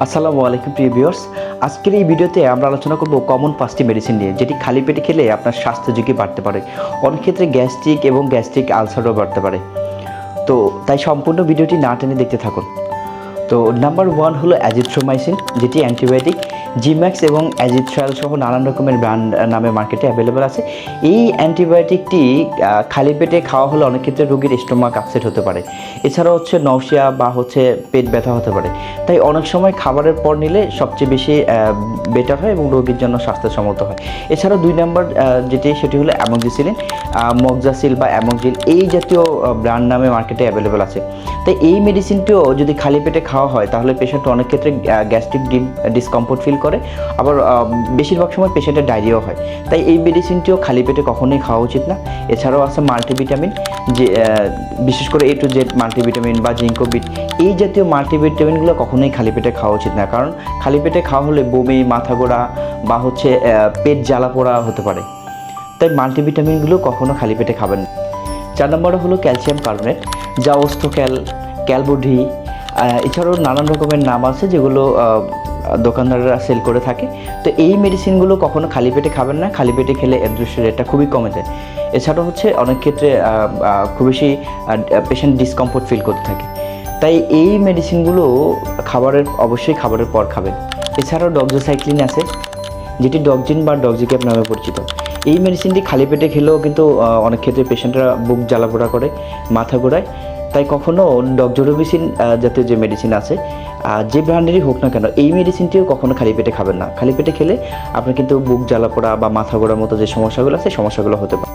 আসসালামু আলাইকুম প্রিয় ভিউয়ার্স। আজকের এই ভিডিওতে আমরা আলোচনা করব কমন 5টি মেডিসিন নিয়ে, যেটি খালি পেটে খেলে আপনার স্বাস্থ্য ঝুঁকি বাড়তে পারে। অনেক ক্ষেত্রে গ্যাস্ট্রিক এবং গ্যাস্ট্রিক আলসারও বাড়তে পারে। তো তাই সম্পূর্ণ ভিডিওটি না টেনে দেখতে থাকুন। তো নাম্বার 1 হলো অ্যাজিথ্রোমাইসিন, যেটি অ্যান্টিবায়োটিক। জিম্যাক্স এবং অ্যাজিথ্রাল সহ নানান রকমের ব্র্যান্ড নামে মার্কেটে অ্যাভেলেবেল আছে। এই অ্যান্টিবায়োটিকটি খালি পেটে খাওয়া হলে অনেক ক্ষেত্রে রোগীর স্টোমাক আপসেট হতে পারে। এছাড়াও নৌসিয়া বা পেট ব্যথা হতে পারে। তাই অনেক সময় খাবারের পর নিলে সবচেয়ে বেশি বেটার হয় এবং রোগীর জন্য স্বাস্থ্যসম্মত হয়। এছাড়াও 2 নম্বর সেটি হলো অ্যামোক্সিসিলিন, মক্সাসিল বা অ্যামোক্সিল, এই জাতীয় ব্র্যান্ড নামে মার্কেটে অ্যাভেলেবেল আছে। তাই এই মেডিসিনটিও যদি খালি পেটে খাওয়া হয় তাহলে পেশেন্ট অনেক ক্ষেত্রে গ্যাস্ট্রিক ডিসকমফোর্ট ফিল করে, আবার বেশিরভাগ সময় পেশেন্টের ডায়রিয়াও হয়। তাই এই মেডিসিনটিও খালি পেটে কখনোই খাওয়া উচিত না। এছাড়াও আছে মাল্টিভিটামিন, যে বিশেষ করে A to Z মাল্টিভিটামিন বা জিঙ্কোবিট, এই জাতীয় মাল্টিভিটামিনগুলো কখনোই খালি পেটে খাওয়া উচিত না, কারণ খালি পেটে খাওয়া হলে বমি, মাথা ঘোরা বা পেট জ্বালা পোড়া হতে পারে। তাই মাল্টিভিটামিনগুলো কখনো খালি পেটে খাবেন না। 4 নম্বরে হলো ক্যালসিয়াম কার্বনেট, যা ক্যালবোডি, এছাড়াও নানান রকমের নাম আছে যেগুলো দোকানদাররা সেল করে থাকে। তো এই মেডিসিনগুলো কখনো খালি পেটে খাবেন না। খালি পেটে খেলে অ্যাবজর্পশন রেটটা খুবই কমে যায়। এছাড়াও অনেক ক্ষেত্রে খুব বেশি পেশেন্ট ডিসকমফোর্ট ফিল করতে থাকে। তাই এই মেডিসিনগুলো অবশ্যই খাবারের পর খাবেন। এছাড়াও ডক্সোসাইক্লিন আছে, যেটি ডক্সিন বা ডক্সিক্যাপ নামে পরিচিত। এই মেডিসিনটি খালি পেটে খেলেও কিন্তু অনেক ক্ষেত্রে পেশেন্টরা বুক জ্বালাপোড়া করে, মাথা ঘোরায়। তাই কখনও ডক্সোরোবিসিন জাতীয় যে মেডিসিন আছে, যে ব্র্যান্ডেরই হোক না কেন, এই মেডিসিনটিও কখনো খালি পেটে খাবেন না। খালি পেটে খেলে আপনার কিন্তু বুক জ্বালাপোড়া বা মাথা ঘোরার মতো যে সমস্যাগুলো আছে, সমস্যাগুলো হতে পারে।